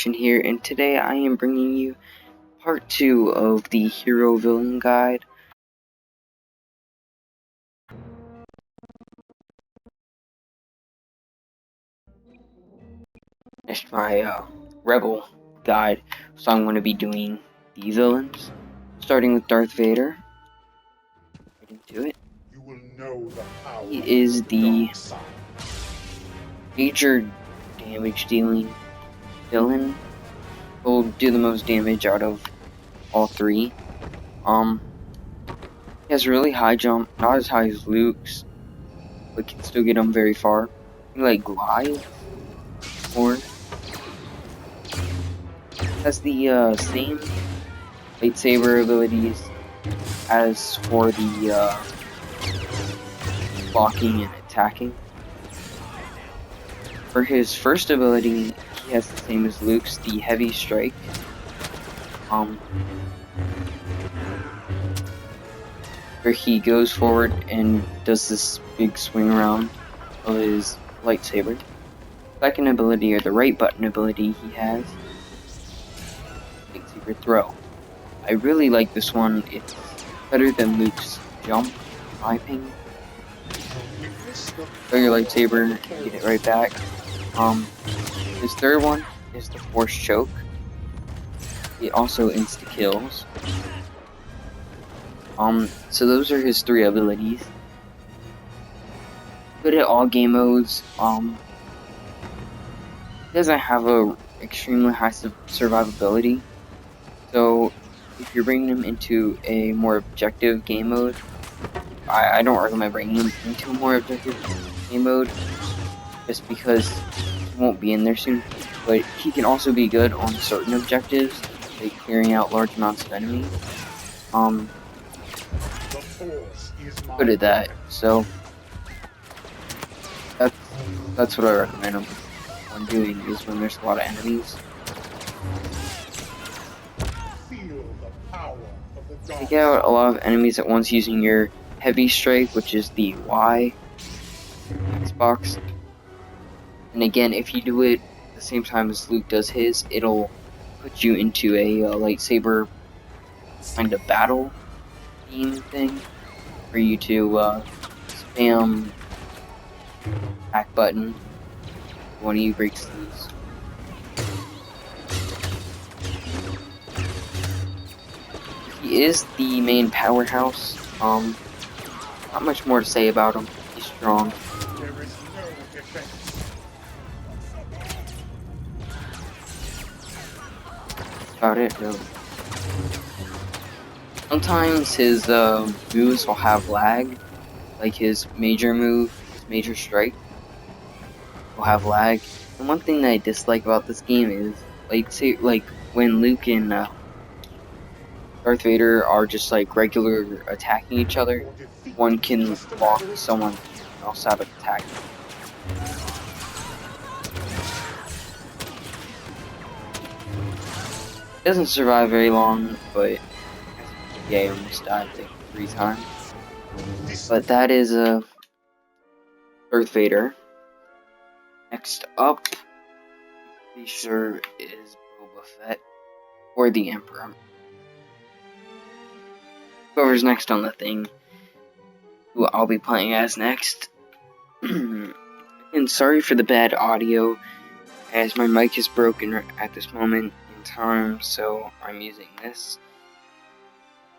Here, and today I am bringing you part 2 of the Hero Villain Guide. Finished my Rebel guide, so I'm going to be doing the villains, starting with Darth Vader. Right into it. You will know the power He is the dark side. major damage dealing villain. He'll do the most damage out of all three. He has a really high jump, not as high as Luke's, but can still get him very far. He like glides, or has the same lightsaber abilities as for the blocking and attacking. For his first ability, he has the same as Luke's, the heavy strike. Where he goes forward and does this big swing around of his lightsaber. Second ability, or the right button ability he has, lightsaber throw. I really like this one. It's better than Luke's jump, in my opinion. Throw your lightsaber, get it right back. His third one is the force choke. It also insta-kills. So those are his three abilities. Good at all game modes. He doesn't have a extremely high survivability. So if you're bringing him into a more objective game mode, I don't recommend bringing him into a more objective game mode, just because he won't be in there soon. But he can also be good on certain objectives, like clearing out large amounts of enemies. Good at that, so that's what I recommend him on doing, is when there's a lot of enemies. Take out a lot of enemies at once using your heavy strike, which is the Y Xbox. And again, if you do it at the same time as Luke does his, it'll put you into a lightsaber kind of battle theme thing for you to spam back button when he breaks these. He is the main powerhouse. Not much more to say about him. He's strong. That's about it, really. Sometimes his moves will have lag, like his major move, his major strike will have lag. And one thing that I dislike about this game is, like when Luke and Darth Vader are just like regular attacking each other, one can block someone else out of attack. Doesn't survive very long, but yeah, he almost died like 3 times. But that is Darth Vader. Next up, be sure is Boba Fett, or the Emperor. Whoever's next on the thing, who I'll be playing as next. And sorry for the bad audio, as my mic is broken at this moment in time, so I'm using this.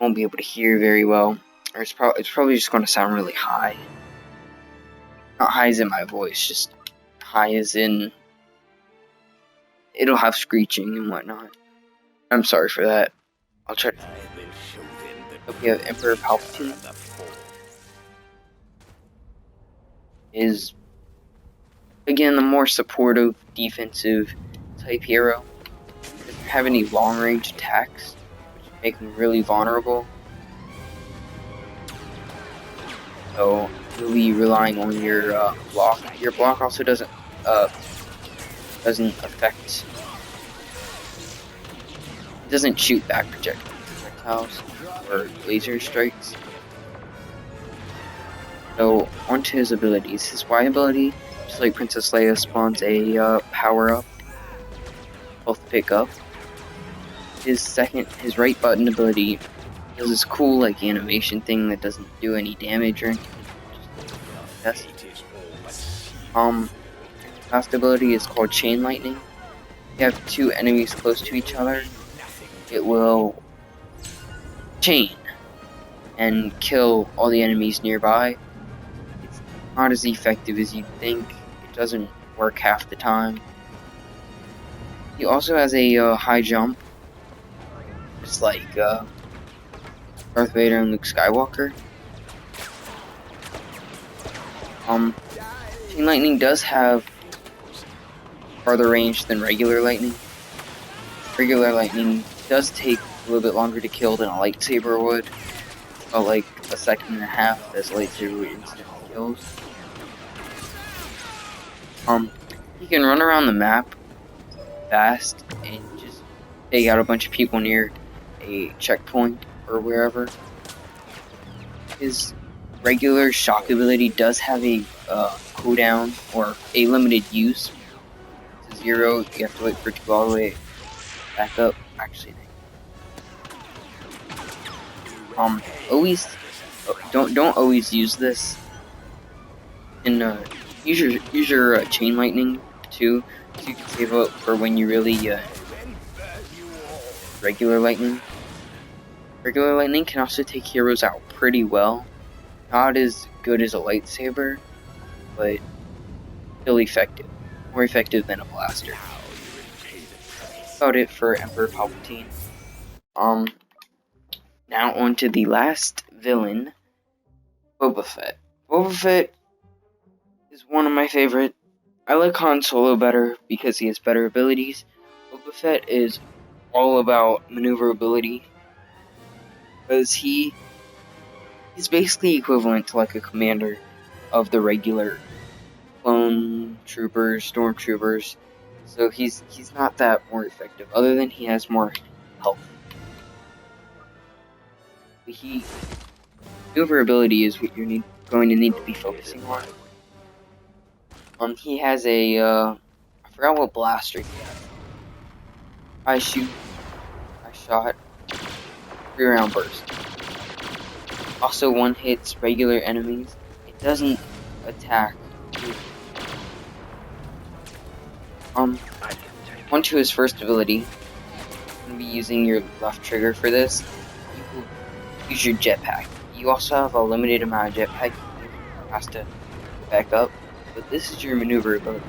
Won't be able to hear very well, or it's probably just going to sound really high. Not high as in my voice, just high as in it'll have screeching and whatnot. I'm sorry for that. I'll try to. Up we have Emperor Palpatine. Is again the more supportive, defensive type hero. Doesn't have any long range attacks, which make him really vulnerable. So you'll be relying on your block. Your block also doesn't affect. It doesn't shoot back projectiles or laser strikes. So onto his abilities. His Y ability, just like Princess Leia, spawns a power up health pickup. His right button ability does this cool like animation thing that doesn't do any damage or anything. Just, last ability is called Chain Lightning. If you have two enemies close to each other, it will chain and kill all the enemies nearby. It's not as effective as you'd think. It doesn't work half the time. He also has a high jump, just like Darth Vader and Luke Skywalker. Chain Lightning does have farther range than regular lightning. Regular lightning does take a little bit longer to kill than a lightsaber would. About like a second and a half as a lightsaber would instantly kills. You can run around the map fast and just take out a bunch of people near a checkpoint or wherever. His regular shock ability does have a cooldown or a limited use. It's 0. You have to wait for it to go all the way back up. Actually, always don't always use this. And use your Chain Lightning too, so you can save up for when you really regular lightning. Regular lightning can also take heroes out pretty well. Not as good as a lightsaber, but still effective. More effective than a blaster. That's about it for Emperor Palpatine. Now on to the last villain, Boba Fett. Boba Fett is one of my favorite. I like Han Solo better because he has better abilities. Boba Fett is all about maneuverability, because he's basically equivalent to like a commander of the regular clone troopers, stormtroopers. So he's not that more effective, other than he has more health. But maneuverability is what you're going to need to be focusing on. He has a I forgot what blaster he has. I shot 3-round burst. Also one hits regular enemies. It doesn't attack. Onto his first ability. I'm gonna be using your left trigger for this. You will use your jetpack. You also have a limited amount of jetpack. You have to back up. But this is your maneuverability.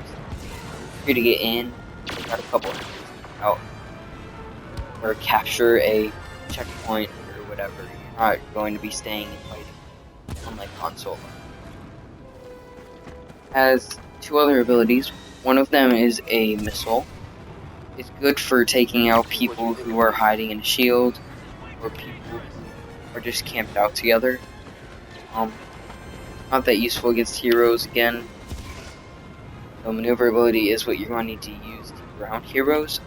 Here to get in, take out a couple out, or capture a checkpoint or whatever. You're not going to be staying and fighting, unlike Han Solo. Has two other abilities. One of them is a missile. It's good for taking out people who are hiding in a shield, or people who are just camped out together. Not that useful against heroes again. So maneuverability is what you're going to need to use to ground heroes.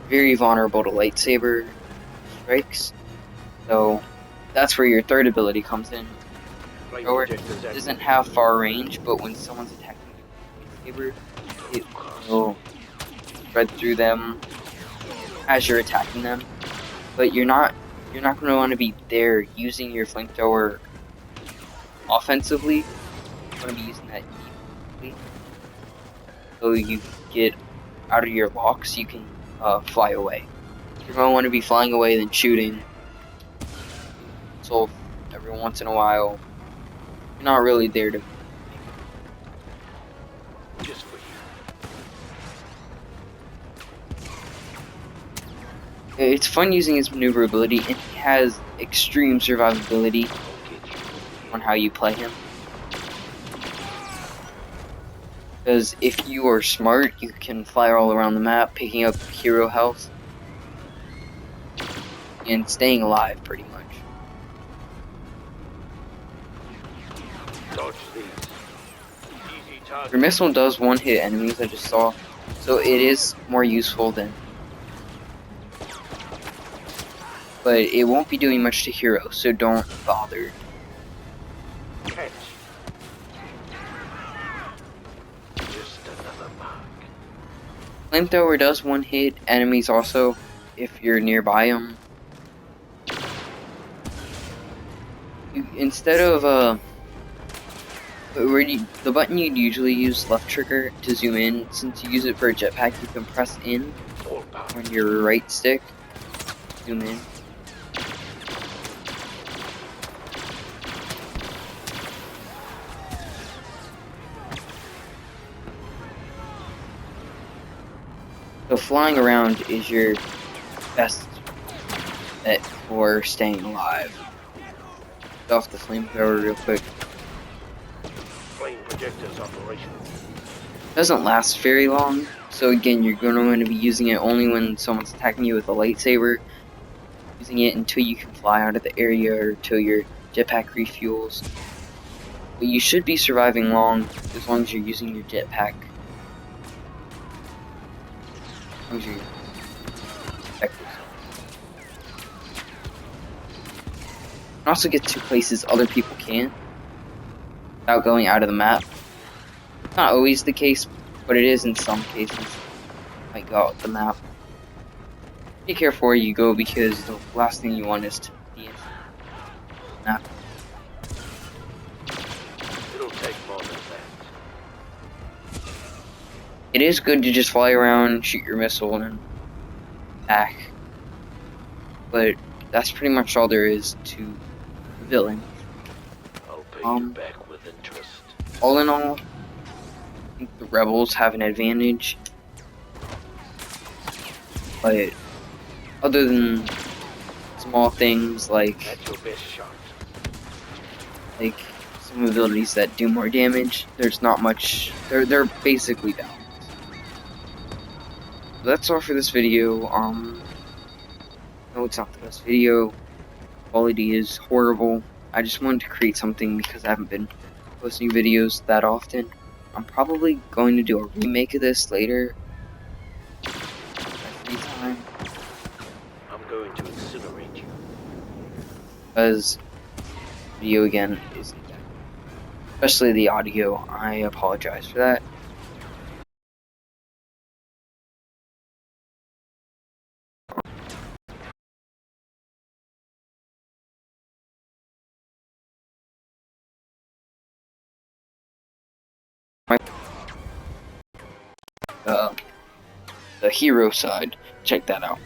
Very vulnerable to lightsaber strikes. So that's where your third ability comes in. Thrower doesn't have far range, but when someone's attacking with lightsaber, it will spread through them as you're attacking them. But you're not going to want to be there using your flamethrower offensively. You're going to be using that defensively. So you get out of your locks, you can fly away. You're going to want to be flying away than shooting. So every once in a while, you're not really there to. Just for you. It's fun using his maneuverability, and he has extreme survivability on how you play him. Because if you are smart, you can fly all around the map, picking up hero health and staying alive pretty much. Your missile does one-hit enemies, I just saw, so it is more useful than. But it won't be doing much to heroes, so don't bother. Flamethrower does one hit enemies also if you're nearby them. Instead of the button you'd usually use, left trigger, to zoom in, since you use it for a jetpack, you can press in on your right stick, zoom in. So flying around is your best bet for staying alive. Off the flamethrower real quick. Flame projectors operational. Doesn't last very long, so again, you're going to want to be using it only when someone's attacking you with a lightsaber. Using it until you can fly out of the area or until your jetpack refuels. But you should be surviving long as long as you're using your jetpack. As long as you're you can also get to places other people can't without going out of the map. Not always the case, but it is in some cases. You might go out the map. Be careful where you go because the last thing you want is to be in the map. It'll take more than that. It is good to just fly around, shoot your missile, and back. But that's pretty much all there is to the villain. I'll pay you back with interest. All in all, I think the rebels have an advantage. But other than small things like That's your best shot. like some abilities that do more damage, there's not much. They're basically balanced. So that's all for this video. No, it's not the best video. Quality is horrible. I just wanted to create something because I haven't been posting videos that often. I'm probably going to do a remake of this later. Free time. I'm going to incinerate you. Because video again isn't that. Especially the audio. I apologize for that. The hero side. Check that out.